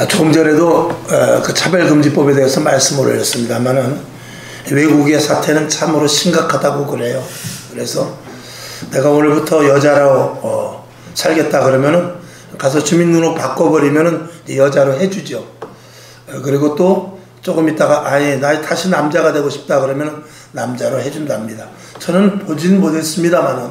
조금 전에도 그 차별금지법에 대해서 말씀을 올렸습니다만은 외국의 사태는 참으로 심각하다고 그래요. 그래서 내가 오늘부터 여자로 살겠다 그러면은 가서 주민등록 바꿔버리면은 여자로 해주죠. 그리고 또 조금 있다가 아예 나 다시 남자가 되고 싶다 그러면은 남자로 해준답니다. 저는 보진 못했습니다만은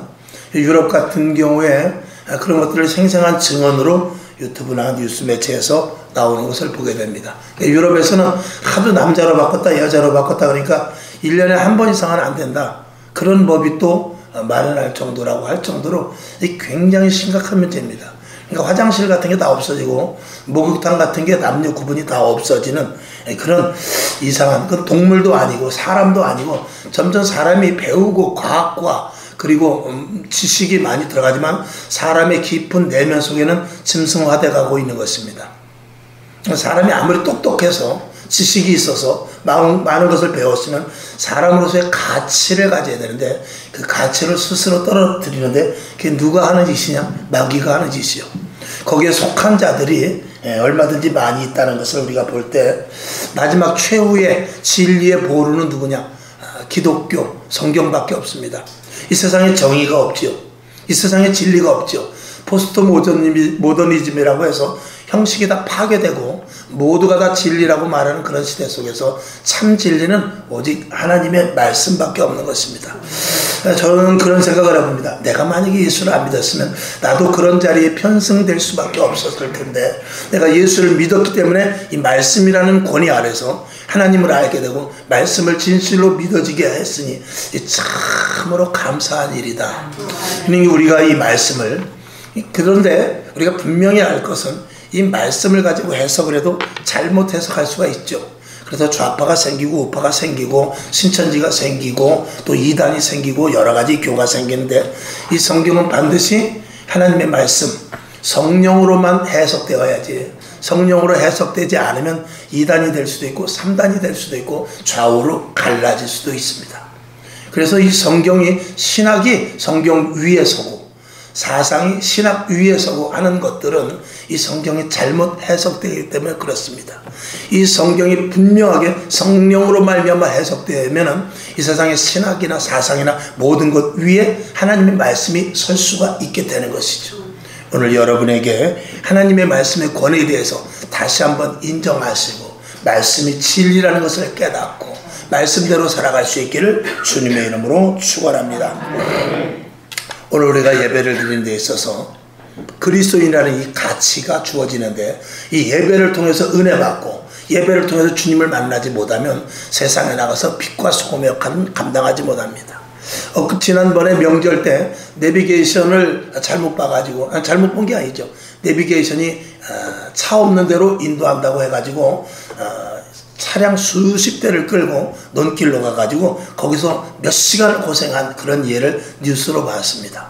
유럽 같은 경우에 그런 것들을 생생한 증언으로 유튜브나 뉴스 매체에서 나오는 것을 보게 됩니다. 유럽에서는 하도 남자로 바꿨다 여자로 바꿨다 그러니까 1년에 한 번 이상은 안 된다. 그런 법이 또 마련할 정도라고 할 정도로 굉장히 심각한 문제입니다. 그러니까 화장실 같은 게 다 없어지고 목욕탕 같은 게 남녀 구분이 다 없어지는 그런 이상한, 그 동물도 아니고 사람도 아니고 점점 사람이 배우고 과학과 그리고 지식이 많이 들어가지만 사람의 깊은 내면 속에는 짐승화돼 가고 있는 것입니다. 사람이 아무리 똑똑해서 지식이 있어서 많은 것을 배웠으면 사람으로서의 가치를 가져야 되는데 그 가치를 스스로 떨어뜨리는데 그게 누가 하는 짓이냐? 마귀가 하는 짓이요. 거기에 속한 자들이 얼마든지 많이 있다는 것을 우리가 볼 때 마지막 최후의 진리의 보루는 누구냐? 기독교, 성경밖에 없습니다. 이 세상에 정의가 없지요. 이 세상에 진리가 없지요. 포스트 모더니즘이라고 해서 형식이 다 파괴되고 모두가 다 진리라고 말하는 그런 시대 속에서 참 진리는 오직 하나님의 말씀밖에 없는 것입니다. 저는 그런 생각을 해봅니다. 내가 만약에 예수를 안 믿었으면 나도 그런 자리에 편승될 수밖에 없었을 텐데 내가 예수를 믿었기 때문에 이 말씀이라는 권위 아래서 하나님을 알게 되고 말씀을 진실로 믿어지게 했으니 참으로 감사한 일이다. 그러니까 우리가 이 말씀을, 그런데 우리가 분명히 알 것은 이 말씀을 가지고 해석을 해도 잘못 해석할 수가 있죠. 그래서 좌파가 생기고 우파가 생기고 신천지가 생기고 또 이단이 생기고 여러 가지 교가 생기는데 이 성경은 반드시 하나님의 말씀, 성령으로만 해석되어야지, 성령으로 해석되지 않으면 2단이 될 수도 있고 3단이 될 수도 있고 좌우로 갈라질 수도 있습니다. 그래서 이 성경이, 신학이 성경 위에 서고 사상이 신학 위에 서고 하는 것들은 이 성경이 잘못 해석되기 때문에 그렇습니다. 이 성경이 분명하게 성령으로 말미암아 해석되면은 이 세상의 신학이나 사상이나 모든 것 위에 하나님의 말씀이 설 수가 있게 되는 것이죠. 오늘 여러분에게 하나님의 말씀의 권위에 대해서 다시 한번 인정하시고 말씀이 진리라는 것을 깨닫고 말씀대로 살아갈 수 있기를 주님의 이름으로 축원합니다. 오늘 우리가 예배를 드리는 데 있어서 그리스도인이라는 이 가치가 주어지는데 이 예배를 통해서 은혜 받고 예배를 통해서 주님을 만나지 못하면 세상에 나가서 빛과 소금의 역할은 감당하지 못합니다. 지난번에 명절 때 내비게이션을 잘못 봐가지고, 잘못 본 게 아니죠. 내비게이션이 차 없는 데로 인도한다고 해가지고 차량 수십 대를 끌고 논길로 가가지고 거기서 몇 시간을 고생한 그런 예를 뉴스로 봤습니다.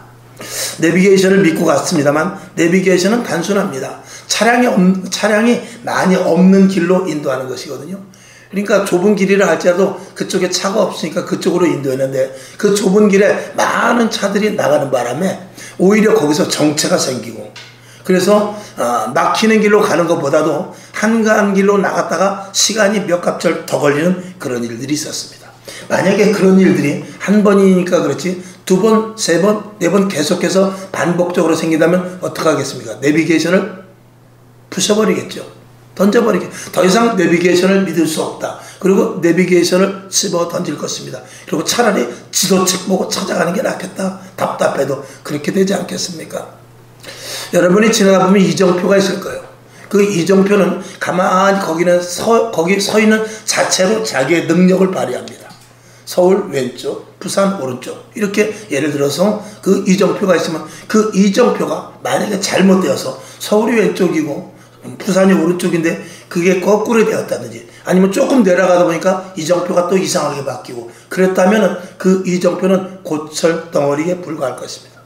내비게이션을 믿고 갔습니다만 내비게이션은 단순합니다. 차량이 많이 없는 길로 인도하는 것이거든요. 그러니까 좁은 길이라 할지라도 그쪽에 차가 없으니까 그쪽으로 인도했는데 그 좁은 길에 많은 차들이 나가는 바람에 오히려 거기서 정체가 생기고, 그래서 막히는 길로 가는 것보다도 한가한 길로 나갔다가 시간이 몇 갑절 더 걸리는 그런 일들이 있었습니다. 만약에 그런 일들이 한 번이니까 그렇지 두 번, 세 번, 네 번 계속해서 반복적으로 생긴다면 어떡하겠습니까? 내비게이션을 부셔버리겠죠. 던져버리겠죠. 더 이상 내비게이션을 믿을 수 없다. 그리고 내비게이션을 집어 던질 것입니다. 그리고 차라리 지도책 보고 찾아가는 게 낫겠다. 답답해도 그렇게 되지 않겠습니까? 여러분이 지나다 보면 이정표가 있을 거예요. 그 이정표는 가만히 거기 서 있는 자체로 자기의 능력을 발휘합니다. 서울 왼쪽, 부산 오른쪽, 이렇게 예를 들어서 그 이정표가 있으면 그 이정표가 만약에 잘못되어서 서울이 왼쪽이고 부산이 오른쪽인데 그게 거꾸로 되었다든지 아니면 조금 내려가다 보니까 이정표가 또 이상하게 바뀌고 그랬다면 그 이정표는 고철덩어리에 불과할 것입니다.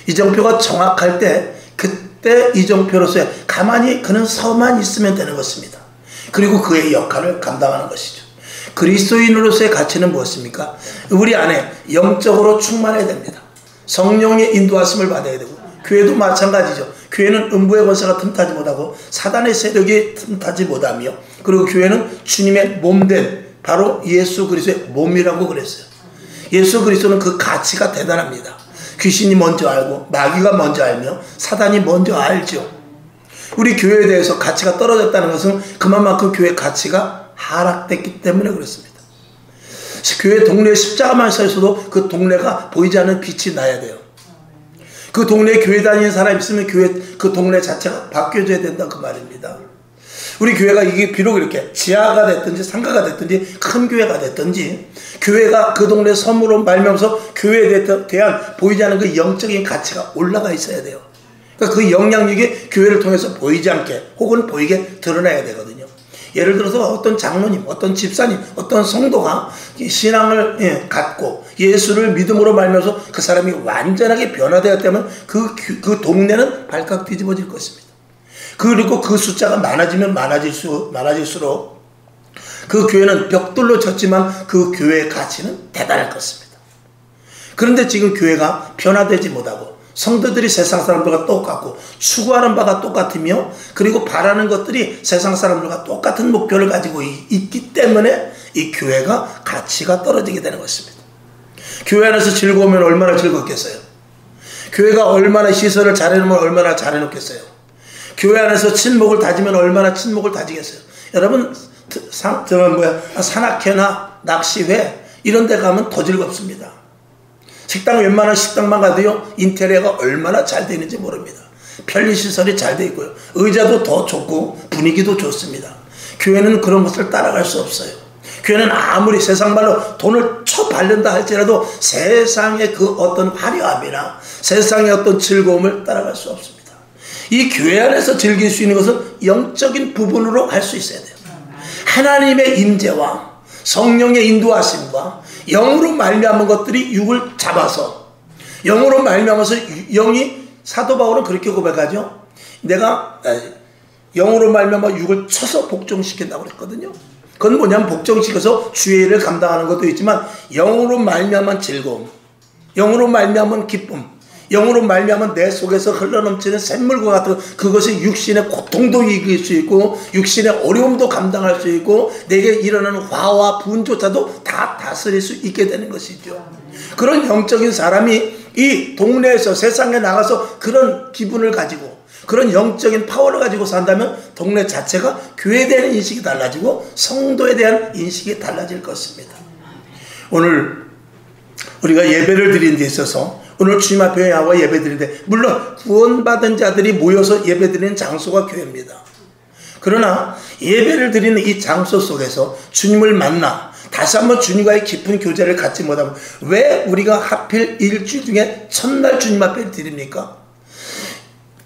이정표가 정확할 때 그때 이정표로서의 가만히 그는 서만 있으면 되는 것입니다. 그리고 그의 역할을 감당하는 것이죠. 그리스도인으로서의 가치는 무엇입니까? 우리 안에 영적으로 충만해야 됩니다. 성령의 인도하심을 받아야 되고, 교회도 마찬가지죠. 교회는 음부의 권세가 틈타지 못하고 사단의 세력이 틈타지 못하며, 그리고 교회는 주님의 몸된 바로 예수 그리스도의 몸이라고 그랬어요. 예수 그리스도는 그 가치가 대단합니다. 귀신이 먼저 알고 마귀가 먼저 알며 사단이 먼저 알죠. 우리 교회에 대해서 가치가 떨어졌다는 것은 그만큼 교회의 가치가 하락됐기 때문에 그렇습니다. 교회 동네에 십자가만 서 있어도 그 동네가 보이지 않는 빛이 나야 돼요. 그 동네에 교회 다니는 사람이 있으면 그 동네 자체가 바뀌어져야 된다, 그 말입니다. 우리 교회가 이게 비록 이렇게 지하가 됐든지 상가가 됐든지 큰 교회가 됐든지, 교회가 그 동네 섬으로 말미암아서 교회에 대한 보이지 않는 그 영적인 가치가 올라가 있어야 돼요. 그러니까 그 영향력이 교회를 통해서 보이지 않게 혹은 보이게 드러나야 되거든요. 예를 들어서 어떤 장로님, 어떤 집사님, 어떤 성도가 신앙을 갖고 예수를 믿음으로 말면서 그 사람이 완전하게 변화되었다면 그 동네는 발칵 뒤집어질 것입니다. 그리고 그 숫자가 많아지면 많아질수록 그 교회는 벽돌로 쳤지만 그 교회의 가치는 대단할 것입니다. 그런데 지금 교회가 변화되지 못하고 성도들이 세상 사람들과 똑같고 추구하는 바가 똑같으며, 그리고 바라는 것들이 세상 사람들과 똑같은 목표를 가지고 있기 때문에 이 교회가 가치가 떨어지게 되는 것입니다. 교회 안에서 즐거우면 얼마나 즐겁겠어요. 교회가 얼마나 시설을 잘해놓으면 얼마나 잘해놓겠어요. 교회 안에서 친목을 다지면 얼마나 친목을 다지겠어요. 여러분, 산악회나 낚시회 이런 데 가면 더 즐겁습니다. 웬만한 식당만 가도요, 인테리어가 얼마나 잘 되는지 모릅니다. 편리시설이 잘 되어 있고요, 의자도 더 좋고 분위기도 좋습니다. 교회는 그런 것을 따라갈 수 없어요. 교회는 아무리 세상 말로 돈을 쳐바른다 할지라도 세상의 그 어떤 화려함이나 세상의 어떤 즐거움을 따라갈 수 없습니다. 이 교회 안에서 즐길 수 있는 것은 영적인 부분으로 할 수 있어야 돼요. 하나님의 임재와 성령의 인도하심과 영으로 말미암은 것들이 육을 잡아서, 영으로 말미암아서 영이, 사도 바울은 그렇게 고백하죠. 내가 영으로 말미암아 육을 쳐서 복종시킨다고 그랬거든요. 그건 뭐냐면 복종시켜서 주의 일을 감당하는 것도 있지만, 영으로 말미암은 즐거움, 영으로 말미암은 기쁨, 영으로 말미암은 내 속에서 흘러넘치는 샘물과 같은 그것이 육신의 고통도 이길 수 있고 육신의 어려움도 감당할 수 있고 내게 일어나는 화와 분조차도 다 다스릴 수 있게 되는 것이죠. 그런 영적인 사람이 이 동네에서 세상에 나가서 그런 기분을 가지고 그런 영적인 파워를 가지고 산다면 동네 자체가 교회에 대한 인식이 달라지고 성도에 대한 인식이 달라질 것입니다. 오늘 우리가 예배를 드리는 데 있어서, 오늘 주님 앞에 나와 예배 드리는데, 물론 구원받은 자들이 모여서 예배 드리는 장소가 교회입니다. 그러나 예배를 드리는 이 장소 속에서 주님을 만나 다시 한번 주님과의 깊은 교제를 갖지 못하면 왜 우리가 하필 일주일 중에 첫날 주님 앞에 드립니까?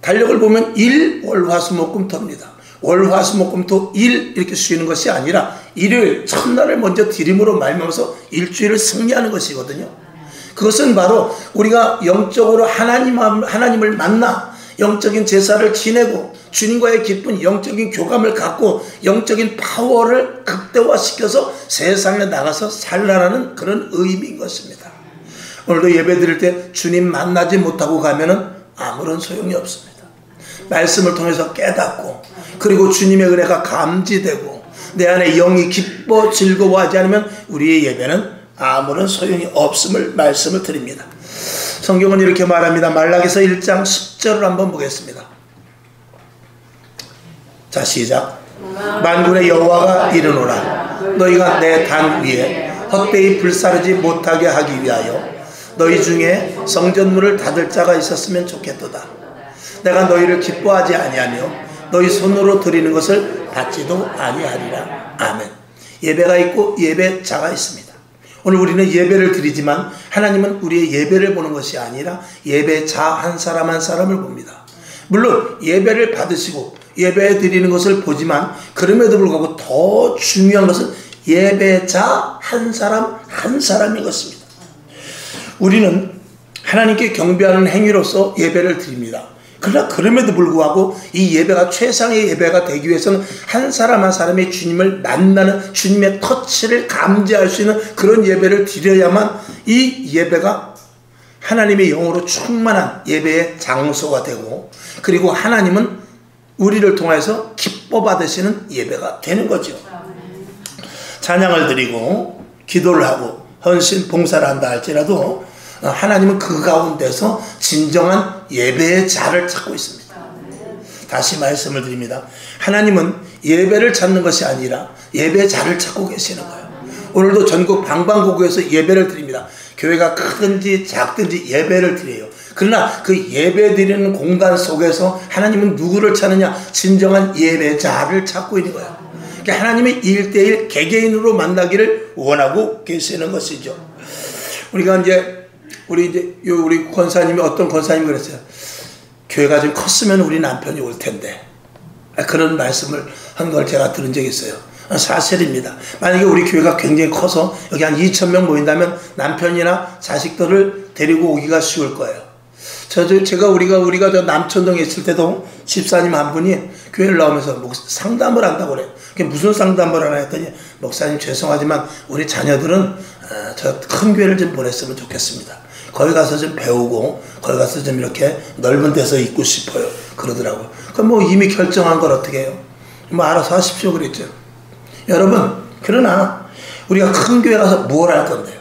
달력을 보면 일, 월, 화, 수, 목, 금, 토입니다. 월, 화, 수, 목, 금, 토, 일 이렇게 쉬는 것이 아니라 일요일 첫날을 먼저 드림으로 말미암아서 일주일을 승리하는 것이거든요. 그것은 바로 우리가 영적으로 하나님을 만나 영적인 제사를 지내고 주님과의 깊은 영적인 교감을 갖고 영적인 파워를 극대화시켜서 세상에 나가서 살라라는 그런 의미인 것입니다. 오늘도 예배 드릴 때 주님 만나지 못하고 가면은 아무런 소용이 없습니다. 말씀을 통해서 깨닫고, 그리고 주님의 은혜가 감지되고 내 안에 영이 기뻐 즐거워하지 않으면 우리의 예배는 아무런 소용이 없음을 말씀을 드립니다. 성경은 이렇게 말합니다. 말라기서 1장 10절을 한번 보겠습니다. 자, 시작. 만군의 여호와가 이르노라. 너희가 내 단 위에 헛되이 불사르지 못하게 하기 위하여 너희 중에 성전문을 닫을 자가 있었으면 좋겠도다. 내가 너희를 기뻐하지 아니하며 너희 손으로 드리는 것을 받지도 아니하리라. 아멘. 예배가 있고 예배자가 있습니다. 오늘 우리는 예배를 드리지만 하나님은 우리의 예배를 보는 것이 아니라 예배자 한 사람 한 사람을 봅니다. 물론 예배를 받으시고 예배 드리는 것을 보지만 그럼에도 불구하고 더 중요한 것은 예배자 한 사람 한 사람인 것입니다. 우리는 하나님께 경배하는 행위로서 예배를 드립니다. 그러나 그럼에도 불구하고 이 예배가 최상의 예배가 되기 위해서는 한 사람 한 사람이 주님을 만나는 주님의 터치를 감지할 수 있는 그런 예배를 드려야만 이 예배가 하나님의 영으로 충만한 예배의 장소가 되고, 그리고 하나님은 우리를 통해서 기뻐 받으시는 예배가 되는 거죠. 찬양을 드리고 기도를 하고 헌신 봉사를 한다 할지라도 하나님은 그 가운데서 진정한 예배의 자를 찾고 있습니다. 다시 말씀을 드립니다. 하나님은 예배를 찾는 것이 아니라 예배의 자를 찾고 계시는 거예요. 오늘도 전국 방방곡곡에서 예배를 드립니다. 교회가 크든지 작든지 예배를 드려요. 그러나 그 예배 드리는 공간 속에서 하나님은 누구를 찾느냐? 진정한 예배자를 찾고 있는 거예요. 그러니까 하나님의 1대1 개개인으로 만나기를 원하고 계시는 것이죠. 우리가 우리 권사님이, 어떤 권사님이 그랬어요. 교회가 좀 컸으면 우리 남편이 올 텐데. 그런 말씀을 한 걸 제가 들은 적이 있어요. 사실입니다. 만약에 우리 교회가 굉장히 커서 여기 한 2,000명 모인다면 남편이나 자식들을 데리고 오기가 쉬울 거예요. 우리가 저 남천동에 있을 때도 집사님 한 분이 교회를 나오면서 상담을 한다고 그래요. 그게 무슨 상담을 하나 했더니, 목사님 죄송하지만 우리 자녀들은 저 큰 교회를 좀 보냈으면 좋겠습니다. 거기 가서 좀 배우고 거기 가서 좀 이렇게 넓은 데서 있고 싶어요. 그러더라고요. 그럼 뭐 이미 결정한 걸 어떻게 해요? 뭐 알아서 하십시오 그랬죠. 여러분, 그러나 우리가 큰 교회 가서 뭘 할 건데요?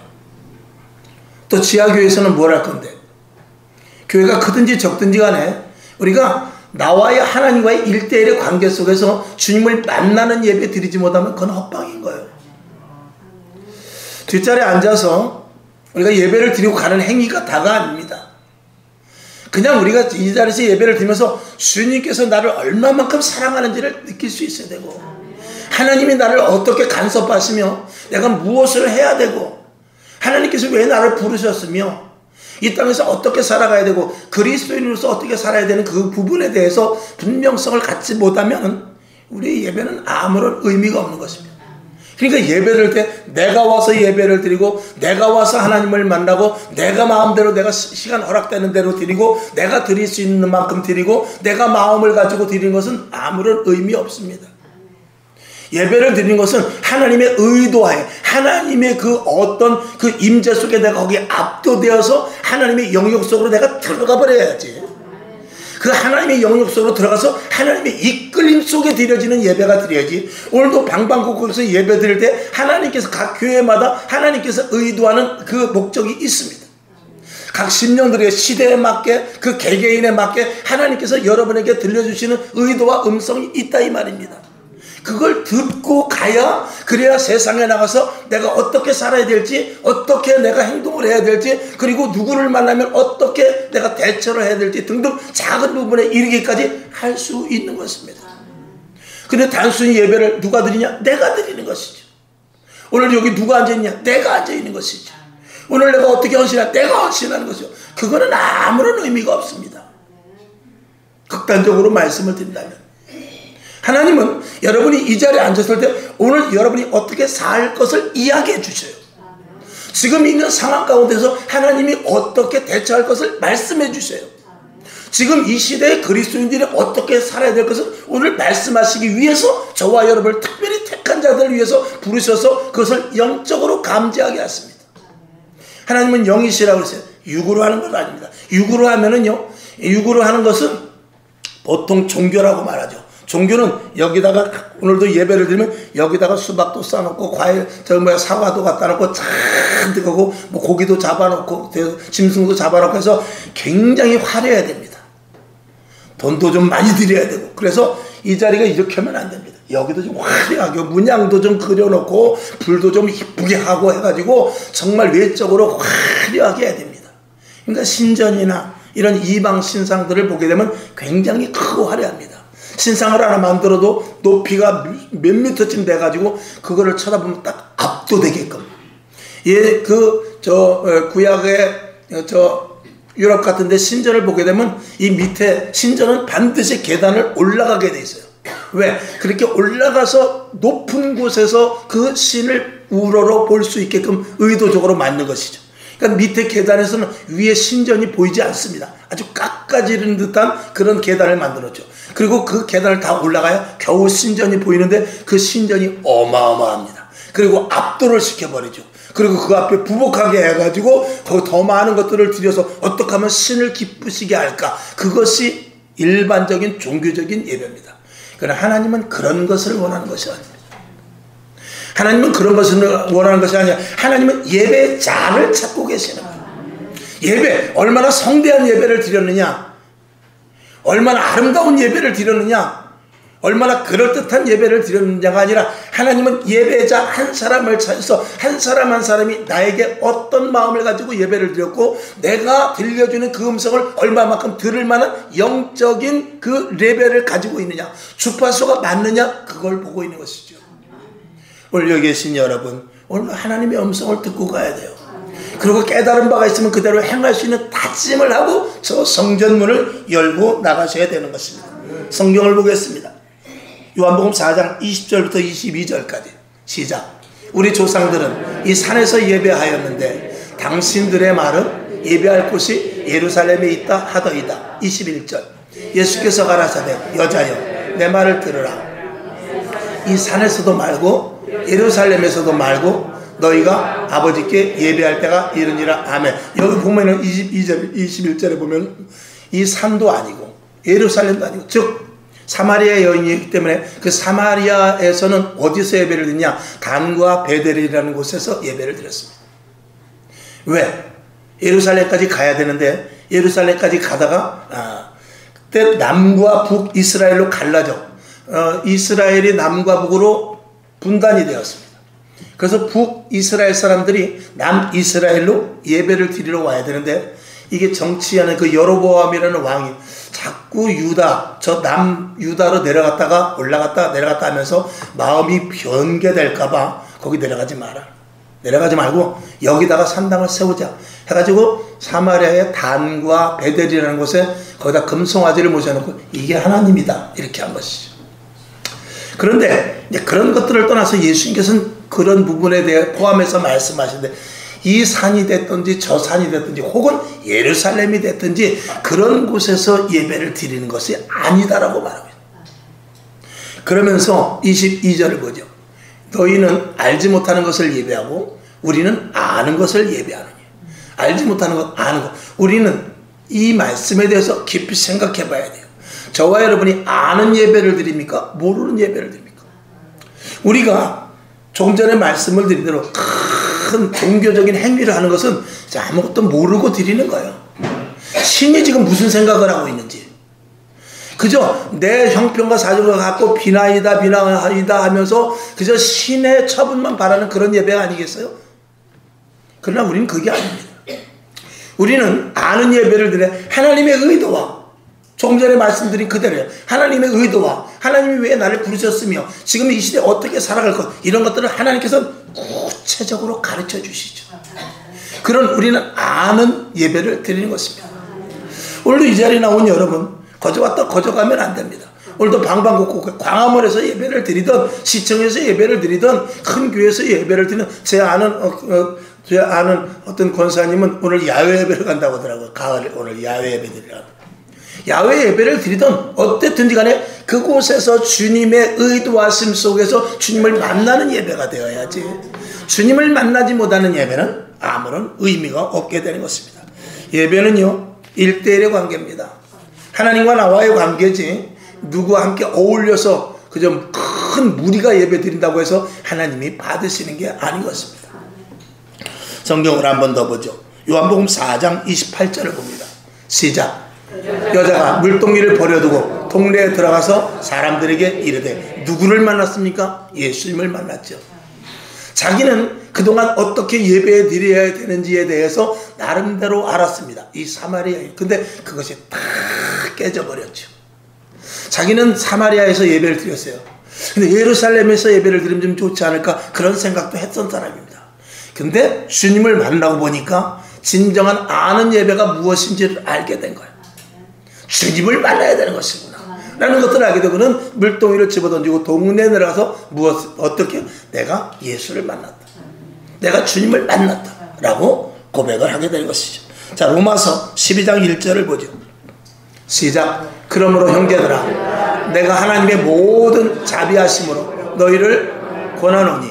또 지하교회에서는 뭘 할 건데? 교회가 크든지 적든지 간에 우리가 나와의 하나님과의 1대1의 관계 속에서 주님을 만나는 예배 드리지 못하면 그건 헛방인 거예요. 뒷자리에 앉아서 우리가 예배를 드리고 가는 행위가 다가 아닙니다. 그냥 우리가 이 자리에서 예배를 드리면서 주님께서 나를 얼마만큼 사랑하는지를 느낄 수 있어야 되고, 하나님이 나를 어떻게 간섭하시며 내가 무엇을 해야 되고, 하나님께서 왜 나를 부르셨으며 이 땅에서 어떻게 살아가야 되고 그리스도인으로서 어떻게 살아야 되는 그 부분에 대해서 분명성을 갖지 못하면 우리의 예배는 아무런 의미가 없는 것입니다. 그러니까 예배를 때 내가 와서 예배를 드리고 내가 와서 하나님을 만나고 내가 마음대로 내가 시간 허락되는 대로 드리고 내가 드릴 수 있는 만큼 드리고 내가 마음을 가지고 드리는 것은 아무런 의미 없습니다. 예배를 드리는 것은 하나님의 의도하에 하나님의 그 어떤 그 임재 속에 내가 거기에 압도되어서 하나님의 영역 속으로 내가 들어가 버려야지. 그 하나님의 영역 속으로 들어가서 하나님의 이끌림 속에 드려지는 예배가 드려야지. 오늘도 방방곡곡에서 예배 드릴 때 하나님께서 각 교회마다 하나님께서 의도하는 그 목적이 있습니다. 각 심령들의 시대에 맞게 그 개개인에 맞게 하나님께서 여러분에게 들려주시는 의도와 음성이 있다 이 말입니다. 그걸 듣고 가야, 그래야 세상에 나가서 내가 어떻게 살아야 될지, 어떻게 내가 행동을 해야 될지, 그리고 누구를 만나면 어떻게 내가 대처를 해야 될지 등등 작은 부분에 이르기까지 할 수 있는 것입니다. 근데 단순히 예배를 누가 드리냐? 내가 드리는 것이죠. 오늘 여기 누가 앉아있냐? 내가 앉아있는 것이죠. 오늘 내가 어떻게 헌신하냐? 내가 헌신하는 것이죠. 그거는 아무런 의미가 없습니다. 극단적으로 말씀을 드린다면 하나님은 여러분이 이 자리에 앉았을 때 오늘 여러분이 어떻게 살 것을 이야기해 주셔요. 지금 있는 상황 가운데서 하나님이 어떻게 대처할 것을 말씀해 주세요. 지금 이 시대의 그리스도인들이 어떻게 살아야 될 것을 오늘 말씀하시기 위해서 저와 여러분을 특별히 택한 자들을 위해서 부르셔서 그것을 영적으로 감지하게 하십니다. 하나님은 영이시라고 했어요. 육으로 하는 건 아닙니다. 육으로 하면은요, 육으로 하는 것은 보통 종교라고 말하죠. 종교는 여기다가 오늘도 예배를 드리면 여기다가 수박도 싸놓고 과일 사과도 갖다 놓고 잔뜩 하고 뭐 고기도 잡아놓고 짐승도 잡아놓고 해서 굉장히 화려해야 됩니다. 돈도 좀 많이 드려야 되고, 그래서 이 자리가 이렇게 하면 안 됩니다. 여기도 좀 화려하게 문양도 좀 그려놓고 불도 좀 이쁘게 하고 해가지고 정말 외적으로 화려하게 해야 됩니다. 그러니까 신전이나 이런 이방 신상들을 보게 되면 굉장히 크고 화려합니다. 신상을 하나 만들어도 높이가 몇 미터쯤 돼가지고 그거를 쳐다보면 딱 압도되게끔. 예, 구약의 유럽 같은데 신전을 보게 되면 이 밑에 신전은 반드시 계단을 올라가게 돼 있어요. 왜? 그렇게 올라가서 높은 곳에서 그 신을 우러러 볼 수 있게끔 의도적으로 만든 것이죠. 그러니까 밑에 계단에서는 위에 신전이 보이지 않습니다. 아주 깎아지른 듯한 그런 계단을 만들었죠. 그리고 그 계단을 다 올라가야 겨우 신전이 보이는데 그 신전이 어마어마합니다. 그리고 압도를 시켜버리죠. 그리고 그 앞에 부복하게 해가지고 거기 더 많은 것들을 드려서 어떻게 하면 신을 기쁘시게 할까. 그것이 일반적인 종교적인 예배입니다. 그러나 하나님은 그런 것을 원하는 것이 아닙니다. 하나님은 그런 것을 원하는 것이 아니라 하나님은 예배자를 찾고 계시는 거예요. 예배, 얼마나 성대한 예배를 드렸느냐, 얼마나 아름다운 예배를 드렸느냐, 얼마나 그럴듯한 예배를 드렸느냐가 아니라 하나님은 예배자 한 사람을 찾아서 한 사람 한 사람이 나에게 어떤 마음을 가지고 예배를 드렸고 내가 들려주는 그 음성을 얼마만큼 들을 만한 영적인 그 레벨을 가지고 있느냐, 주파수가 맞느냐, 그걸 보고 있는 것이죠. 오늘 여기 계신 여러분, 오늘 하나님의 음성을 듣고 가야 돼요. 그리고 깨달은 바가 있으면 그대로 행할 수 있는 다짐을 하고 저 성전문을 열고 나가셔야 되는 것입니다. 성경을 보겠습니다. 요한복음 4장 20절부터 22절까지 시작. 우리 조상들은 이 산에서 예배하였는데 당신들의 말은 예배할 곳이 예루살렘에 있다 하더이다. 21절. 예수께서 가라사대 여자여 내 말을 들으라. 이 산에서도 말고 예루살렘에서도 말고 너희가 아버지께 예배할 때가 이르니라. 아멘. 여기 보면은 22절 21절에 보면 이 산도 아니고 예루살렘도 아니고 즉 사마리아 여인이기 때문에 그 사마리아에서는 어디서 예배를 드리냐? 단과 베델이라는 곳에서 예배를 드렸습니다. 왜? 예루살렘까지 가야 되는데 예루살렘까지 가다가 그때 남과 북 이스라엘로 갈라져 이스라엘이 남과 북으로 분단이 되었습니다. 그래서 북 이스라엘 사람들이 남 이스라엘로 예배를 드리러 와야 되는데 이게 정치하는 그 여로보암이라는 왕이 자꾸 유다, 저 남 유다로 내려갔다가 올라갔다 내려갔다 하면서 마음이 변개될까봐 거기 내려가지 마라. 내려가지 말고 여기다가 산당을 세우자 해가지고 사마리아의 단과 베델이라는 곳에 거기다 금송아지를 모셔놓고 이게 하나님이다 이렇게 한 것이죠. 그런데 이제 그런 것들을 떠나서 예수님께서는 그런 부분에 대해 포함해서 말씀하시는데 이 산이 됐든지 저 산이 됐든지 혹은 예루살렘이 됐든지 그런 곳에서 예배를 드리는 것이 아니다라고 말하고 있어요. 그러면서 22절을 보죠. 너희는 알지 못하는 것을 예배하고 우리는 아는 것을 예배하느니. 알지 못하는 것 아는 것. 우리는 이 말씀에 대해서 깊이 생각해 봐야 돼요. 저와 여러분이 아는 예배를 드립니까? 모르는 예배를 드립니까? 우리가 조금 전에 말씀을 드린 대로 큰 종교적인 행위를 하는 것은 아무것도 모르고 드리는 거예요. 신이 지금 무슨 생각을 하고 있는지. 그저 내 형편과 사정을 갖고 비나이다 하면서 그저 신의 처분만 바라는 그런 예배가 아니겠어요? 그러나 우리는 그게 아닙니다. 우리는 아는 예배를 드려 하나님의 의도와 조금 전에 말씀드린 그대로요. 하나님의 의도와 하나님이 왜 나를 부르셨으며 지금 이 시대에 어떻게 살아갈 것 이런 것들을 하나님께서 구체적으로 가르쳐 주시죠. 그런 우리는 아는 예배를 드리는 것입니다. 오늘도 이 자리에 나온 여러분 거저 왔다 거저 가면 안 됩니다. 오늘도 방방곡곡 광화문에서 예배를 드리던 시청에서 예배를 드리던 큰 교회에서 예배를 드리는 제 아는 어떤 권사님은 오늘 야외 예배를 간다고 하더라고요. 가을에 오늘 야외 예배 드리라고. 야외 예배를 드리던 어쨌든지 간에 그곳에서 주님의 의도하심 속에서 주님을 만나는 예배가 되어야지 주님을 만나지 못하는 예배는 아무런 의미가 없게 되는 것입니다. 예배는요 1대1의 관계입니다. 하나님과 나와의 관계지 누구와 함께 어울려서 그저 큰 무리가 예배 드린다고 해서 하나님이 받으시는 게 아닌 것입니다. 성경을 한 번 더 보죠. 요한복음 4장 28절을 봅니다. 시작. 여자가 물동이를 버려두고 동네에 들어가서 사람들에게 이르되 누구를 만났습니까? 예수님을 만났죠. 자기는 그동안 어떻게 예배 드려야 되는지에 대해서 나름대로 알았습니다. 이 사마리아인. 근데 그것이 다 깨져버렸죠. 자기는 사마리아에서 예배를 드렸어요. 근데 예루살렘에서 예배를 드리면 좀 좋지 않을까 그런 생각도 했던 사람입니다. 근데 주님을 만나고 보니까 진정한 아는 예배가 무엇인지를 알게 된 거예요. 주님을 만나야 되는 것이구나 라는 것들을 알게 되고는 물동이를 집어던지고 동네에 내려가서 어떻게 내가 예수를 만났다, 내가 주님을 만났다 라고 고백을 하게 되는 것이죠. 자, 로마서 12장 1절을 보죠. 시작. 그러므로 형제들아 내가 하나님의 모든 자비하심으로 너희를 권하노니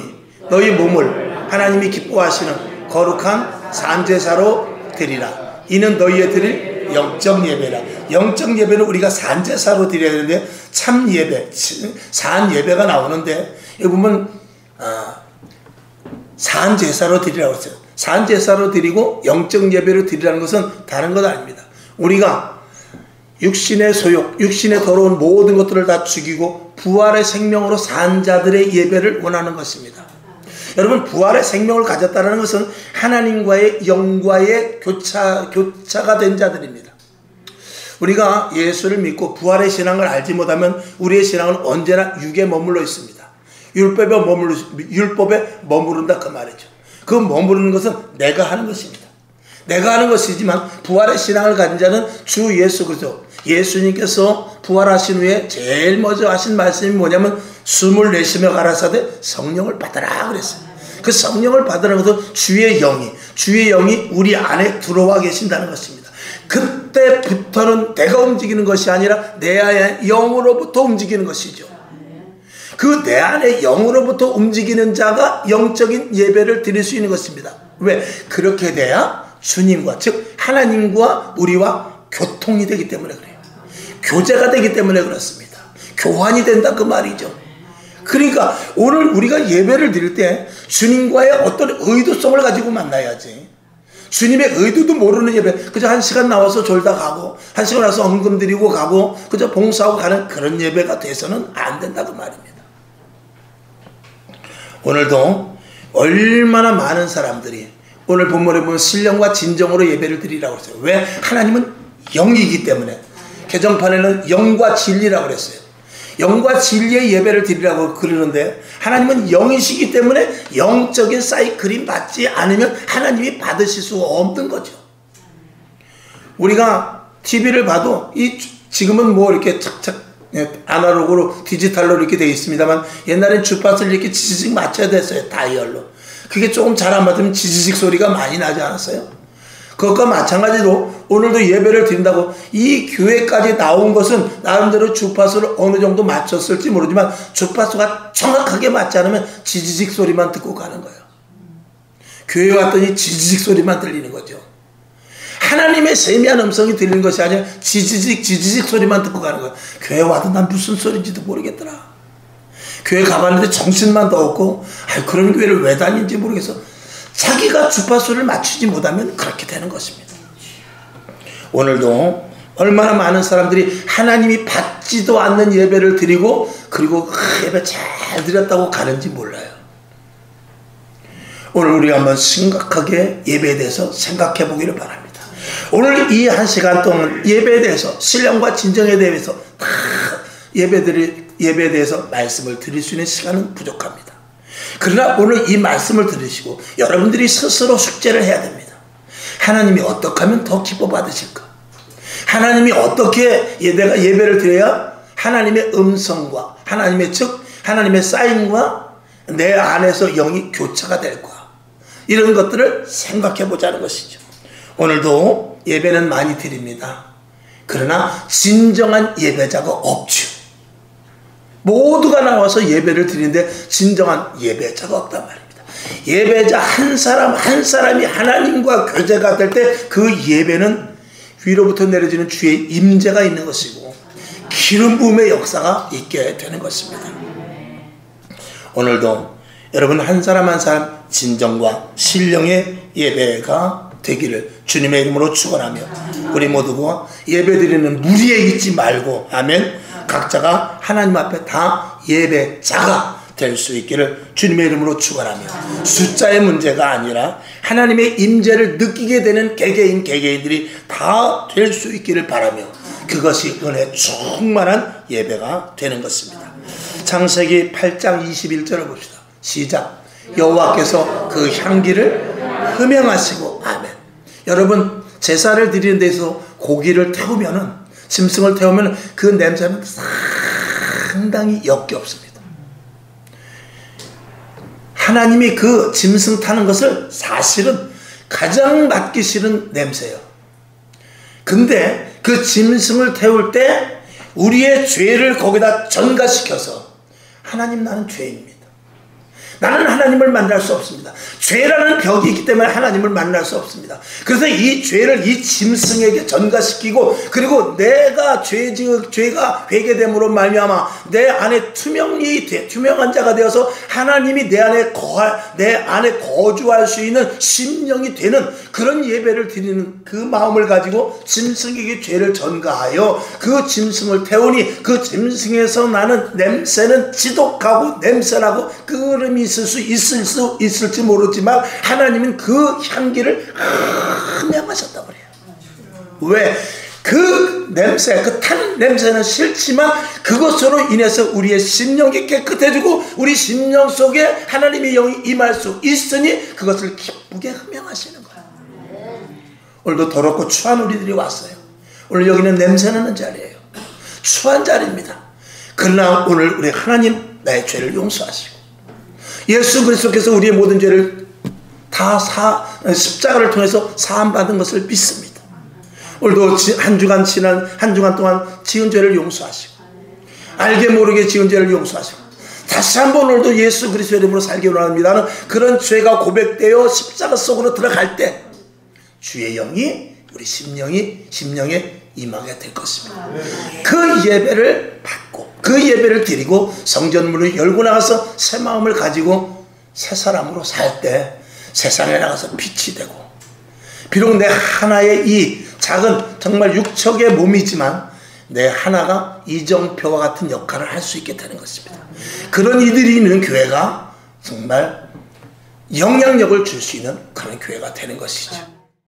너희 몸을 하나님이 기뻐하시는 거룩한 산제사로 드리라. 이는 너희의 드릴 영적 예배라. 영적 예배는 우리가 산제사로 드려야 되는데 참 예배, 산 예배가 나오는데 여기 보면 산제사로 드리라고 했어요. 산제사로 드리고 영적 예배로 드리라는 것은 다른 것 아닙니다. 우리가 육신의 소욕, 육신의 더러운 모든 것들을 다 죽이고 부활의 생명으로 산 자들의 예배를 원하는 것입니다. 여러분, 부활의 생명을 가졌다는 것은 하나님과의 영과의 교차가 된 자들입니다. 우리가 예수를 믿고 부활의 신앙을 알지 못하면 우리의 신앙은 언제나 육에 머물러 있습니다. 율법에 머무른다 그 말이죠. 그 머무르는 것은 내가 하는 것입니다. 내가 하는 것이지만 부활의 신앙을 가진 자는 주 예수 그리스도, 예수님께서 부활하신 후에 제일 먼저 하신 말씀이 뭐냐면 숨을 내쉬며 가라사대 성령을 받으라 그랬어요. 그 성령을 받으라는 것은 주의 영이 우리 안에 들어와 계신다는 것입니다. 그때부터는 내가 움직이는 것이 아니라 내 안에 영으로부터 움직이는 것이죠. 그 내 안에 영으로부터 움직이는 자가 영적인 예배를 드릴 수 있는 것입니다. 왜? 그렇게 돼야 주님과, 즉 하나님과 우리와 교통이 되기 때문에 그래요. 교제가 되기 때문에 그렇습니다. 교환이 된다 그 말이죠. 그러니까 오늘 우리가 예배를 드릴 때 주님과의 어떤 의도성을 가지고 만나야지. 주님의 의도도 모르는 예배, 그저 한 시간 나와서 졸다 가고 한 시간 나와서 헌금 드리고 가고 그저 봉사하고 가는 그런 예배가 돼서는 안 된다 그 말입니다. 오늘도 얼마나 많은 사람들이 오늘 본문에 보면 신령과 진정으로 예배를 드리라고 했어요. 왜? 하나님은 영이기 때문에. 개정판에는 영과 진리라고 그랬어요. 영과 진리의 예배를 드리라고 그러는데 하나님은 영이시기 때문에 영적인 사이클이 맞지 않으면 하나님이 받으실 수 없는 거죠. 우리가 TV를 봐도 지금은 뭐 이렇게 착착 아날로그로 디지털로 이렇게 되어 있습니다만 옛날엔 주파수를 이렇게 지지직 맞춰야 됐어요. 다이얼로. 그게 조금 잘 안 맞으면 지지직 소리가 많이 나지 않았어요? 그것과 마찬가지로 오늘도 예배를 드린다고 이 교회까지 나온 것은 나름대로 주파수를 어느 정도 맞췄을지 모르지만 주파수가 정확하게 맞지 않으면 지지직 소리만 듣고 가는 거예요. 교회 왔더니 지지직 소리만 들리는 거죠. 하나님의 세미한 음성이 들리는 것이 아니라 지지직 소리만 듣고 가는 거예요. 교회 와도 난 무슨 소리인지도 모르겠더라. 교회 가봤는데 정신만 더 없고 그런 교회를 왜 다니는지 모르겠어. 자기가 주파수를 맞추지 못하면 그렇게 되는 것입니다. 오늘도 얼마나 많은 사람들이 하나님이 받지도 않는 예배를 드리고 그리고 예배 잘 드렸다고 가는지 몰라요. 오늘 우리 한번 심각하게 예배에 대해서 생각해 보기를 바랍니다. 오늘 이 한 시간 동안 예배에 대해서 신령과 진정에 대해서 다 예배에 대해서 말씀을 드릴 수 있는 시간은 부족합니다. 그러나 오늘 이 말씀을 들으시고 여러분들이 스스로 숙제를 해야 됩니다. 하나님이 어떻게 하면 더 기뻐 받으실까? 하나님이 어떻게 내가 예배를 드려야 하나님의 음성과 하나님의 사인과 내 안에서 영이 교차가 될까? 이런 것들을 생각해 보자는 것이죠. 오늘도 예배는 많이 드립니다. 그러나 진정한 예배자가 없죠. 모두가 나와서 예배를 드리는데 진정한 예배자가 없단 말입니다. 예배자 한 사람이 하나님과 교제가 될 때 그 예배는 위로부터 내려지는 주의 임재가 있는 것이고 기름 부음의 역사가 있게 되는 것입니다. 오늘도 여러분 한 사람 한 사람 진정과 신령의 예배가 되기를 주님의 이름으로 축원하며 우리 모두가 예배드리는 무리에 있지 말고 아멘. 각자가 하나님 앞에 다 예배자가 될 수 있기를 주님의 이름으로 축원하며 숫자의 문제가 아니라 하나님의 임재를 느끼게 되는 개개인들이 다 될 수 있기를 바라며 그것이 은혜 충만한 예배가 되는 것입니다. 창세기 8장 21절을 봅시다. 시작. 여호와께서 그 향기를 흠양하시고 아멘. 여러분 제사를 드리는 데서 고기를 태우면은 짐승을 태우면 그 냄새는 상당히 역겹습니다. 하나님이 그 짐승 타는 것을 사실은 가장 맡기 싫은 냄새예요. 근데 그 짐승을 태울 때 우리의 죄를 거기다 전가시켜서 하나님 나는 죄인입니다. 나는 하나님을 만날 수 없습니다. 죄라는 벽이 있기 때문에 하나님을 만날 수 없습니다. 그래서 이 죄를 이 짐승에게 전가시키고, 그리고 내가 죄가 회개됨으로 말미암아 내 안에 투명한 자가 되어서 하나님이 내 안에 거주할 수 있는 심령이 되는 그런 예배를 드리는 그 마음을 가지고 짐승에게 죄를 전가하여 그 짐승을 태우니 그 짐승에서 나는 냄새는 지독하고 냄새나고 끓음이 있을지 모르지만 하나님은 그 향기를 흠양하셨다고 그래요. 왜? 그 냄새, 그 탄 냄새는 싫지만 그것으로 인해서 우리의 심령이 깨끗해지고 우리 심령 속에 하나님의 영이 임할 수 있으니 그것을 기쁘게 흠양하시는 거예요. 오늘도 더럽고 추한 우리들이 왔어요. 오늘 여기는 냄새나는 자리예요. 추한 자리입니다. 그러나 오늘 우리 하나님 나의 죄를 용서하시고 예수 그리스도께서 우리의 모든 죄를 다 십자가를 통해서 사함받은 것을 믿습니다. 오늘도 한 주간 동안 지은 죄를 용서하시고 알게 모르게 지은 죄를 용서하시고 다시 한번 오늘도 예수 그리스도의 이름으로 살기 원합니다. 나는 그런 죄가 고백되어 십자가 속으로 들어갈 때 주의 영이 우리 심령에 임하게 될 것입니다. 그 예배를 받고 그 예배를 드리고 성전문을 열고 나가서 새 마음을 가지고 새 사람으로 살 때 세상에 나가서 빛이 되고, 비록 내 하나의 이 작은 정말 육척의 몸이지만 내 하나가 이정표와 같은 역할을 할 수 있게 되는 것입니다. 그런 이들이 있는 교회가 정말 영향력을 줄 수 있는 그런 교회가 되는 것이죠.